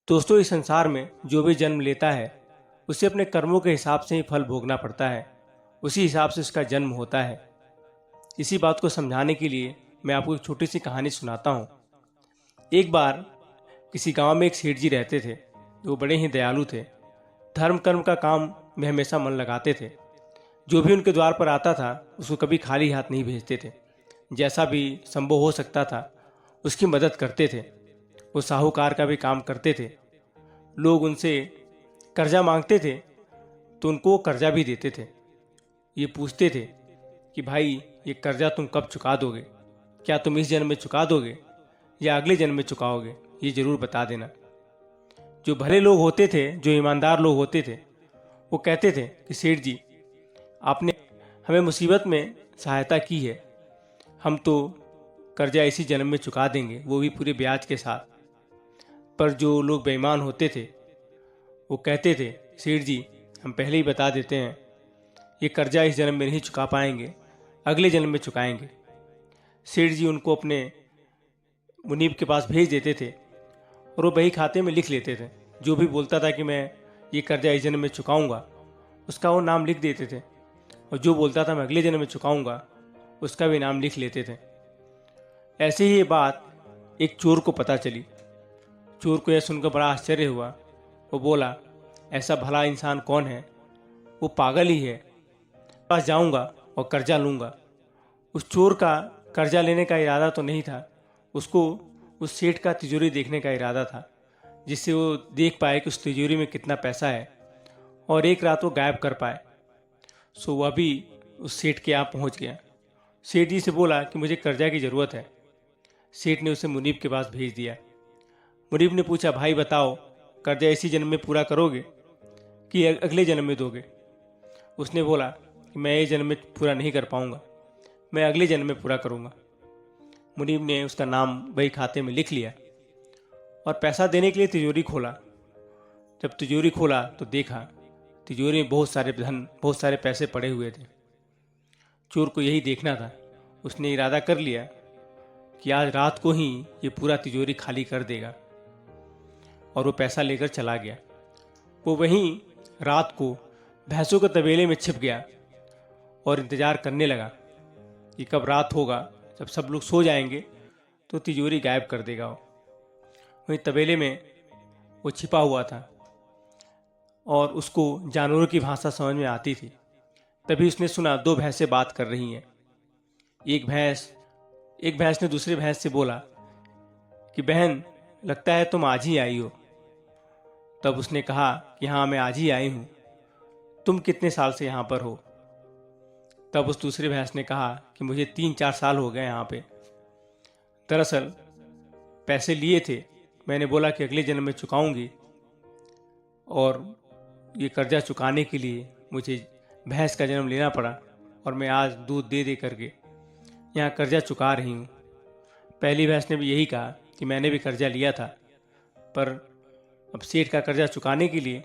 दोस्तों, इस संसार में जो भी जन्म लेता है उसे अपने कर्मों के हिसाब से ही फल भोगना पड़ता है। उसी हिसाब से उसका जन्म होता है। इसी बात को समझाने के लिए मैं आपको एक छोटी सी कहानी सुनाता हूँ। एक बार किसी गांव में एक सेठ जी रहते थे। वो बड़े ही दयालु थे। धर्म कर्म का काम में हमेशा मन लगाते थे। जो भी उनके द्वार पर आता था उसको कभी खाली हाथ नहीं भेजते थे। जैसा भी संभव हो सकता था उसकी मदद करते थे। वो साहूकार का भी काम करते थे। लोग उनसे कर्जा मांगते थे तो उनको वो कर्जा भी देते थे। ये पूछते थे कि भाई, ये कर्जा तुम कब चुका दोगे? क्या तुम इस जन्म में चुका दोगे या अगले जन्म में चुकाओगे? ये जरूर बता देना। जो भले लोग होते थे, जो ईमानदार लोग होते थे, वो कहते थे कि सेठ जी, आपने हमें मुसीबत में सहायता की है। हम तो कर्जा इसी जन्म में चुका देंगे, वो भी पूरे ब्याज के साथ। पर जो लोग बेईमान होते थे वो कहते थे, सेठ जी, हम पहले ही बता देते हैं, ये कर्जा इस जन्म में नहीं चुका पाएंगे, अगले जन्म में चुकाएंगे। सेठ जी उनको अपने मुनीब के पास भेज देते थे और वो बही खाते में लिख लेते थे। जो भी बोलता था कि मैं ये कर्जा इस जन्म में चुकाऊंगा, उसका वो नाम लिख देते थे। और जो बोलता था मैं अगले जन्म में चुकाऊंगा, उसका भी नाम लिख लेते थे। ऐसे ही ये बात एक चोर को पता चली। चोर को यह सुनकर बड़ा आश्चर्य हुआ। वो बोला, ऐसा भला इंसान कौन है? वो पागल ही है। पास जाऊंगा और कर्जा लूंगा। उस चोर का कर्जा लेने का इरादा तो नहीं था, उसको उस सेठ का तिजोरी देखने का इरादा था, जिससे वो देख पाए कि उस तिजोरी में कितना पैसा है और एक रात वो गायब कर पाए। सो वह भी उस सेठ के यहाँ पहुँच गया। सेठ जी से बोला कि मुझे कर्जा की ज़रूरत है। सेठ ने उसे मुनीब के पास भेज दिया। मुनीब ने पूछा, भाई बताओ, कर्जा इसी जन्म में पूरा करोगे कि अगले जन्म में दोगे? उसने बोला कि मैं ये जन्म में पूरा नहीं कर पाऊंगा, मैं अगले जन्म में पूरा करूंगा। मुनीब ने उसका नाम बही खाते में लिख लिया और पैसा देने के लिए तिजोरी खोला। जब तिजोरी खोला तो देखा तिजोरी में बहुत सारे धन, बहुत सारे पैसे पड़े हुए थे। चोर को यही देखना था। उसने इरादा कर लिया कि आज रात को ही ये पूरा तिजोरी खाली कर देगा, और वो पैसा लेकर चला गया। वो वहीं रात को भैंसों के तबेले में छिप गया और इंतजार करने लगा कि कब रात होगा, जब सब लोग सो जाएंगे तो तिजोरी गायब कर देगा। वो वहीं तबेले में वो छिपा हुआ था और उसको जानवरों की भाषा समझ में आती थी। तभी उसने सुना दो भैंसें बात कर रही हैं। एक भैंस ने दूसरे भैंस से बोला कि बहन, लगता है तुम आज ही आई हो। तब उसने कहा कि हाँ, मैं आज ही आई हूँ। तुम कितने साल से यहाँ पर हो? तब उस दूसरे भैंस ने कहा कि मुझे 3-4 साल हो गए यहाँ पे। दरअसल पैसे लिए थे, मैंने बोला कि अगले जन्म में चुकाऊंगी, और ये कर्जा चुकाने के लिए मुझे भैंस का जन्म लेना पड़ा और मैं आज दूध दे दे करके यहाँ कर्जा चुका रही हूँ। पहली भैंस ने भी यही कहा कि मैंने भी कर्जा लिया था, पर अब सेठ का कर्जा चुकाने के लिए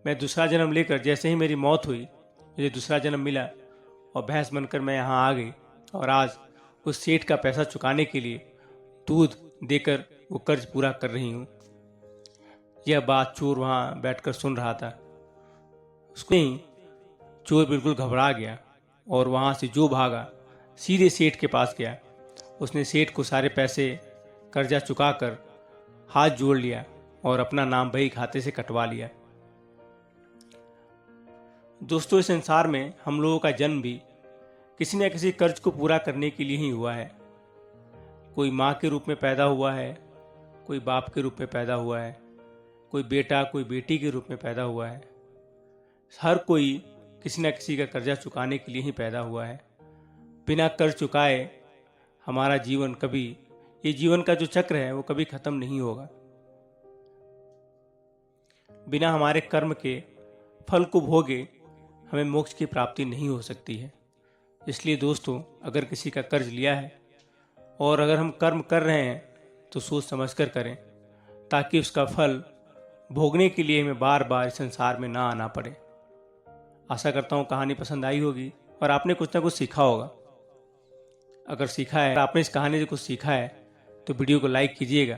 मैं दूसरा जन्म लेकर, जैसे ही मेरी मौत हुई मुझे दूसरा जन्म मिला और भैंस बनकर मैं यहाँ आ गई, और आज उस सेठ का पैसा चुकाने के लिए दूध देकर वो कर्ज पूरा कर रही हूँ। यह बात चोर वहाँ बैठकर सुन रहा था। उसको ही चोर बिल्कुल घबरा गया और वहाँ से जो भागा सीधे सेठ के पास गया। उसने सेठ को सारे पैसे कर्जा चुकाकर हाथ जोड़ लिया और अपना नाम बही खाते से कटवा लिया। दोस्तों, इस संसार में हम लोगों का जन्म भी किसी न किसी कर्ज को पूरा करने के लिए ही हुआ है। कोई माँ के रूप में पैदा हुआ है, कोई बाप के रूप में पैदा हुआ है, कोई बेटा कोई बेटी के रूप में पैदा हुआ है। हर कोई किसी न किसी का कर्जा चुकाने के लिए ही पैदा हुआ है। बिना कर्ज चुकाए हमारा जीवन कभी, ये जीवन का जो चक्र है वो कभी खत्म नहीं होगा। बिना हमारे कर्म के फल को भोगे हमें मोक्ष की प्राप्ति नहीं हो सकती है। इसलिए दोस्तों, अगर किसी का कर्ज लिया है और अगर हम कर्म कर रहे हैं तो सोच समझ कर करें, ताकि उसका फल भोगने के लिए हमें बार बार इस संसार में ना आना पड़े। आशा करता हूँ कहानी पसंद आई होगी और आपने कुछ ना कुछ सीखा होगा। अगर सीखा है, आपने इस कहानी से कुछ सीखा है तो वीडियो को लाइक कीजिएगा,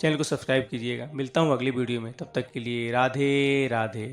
चैनल को सब्सक्राइब कीजिएगा। मिलता हूँ अगली वीडियो में, तब तक के लिए राधे राधे।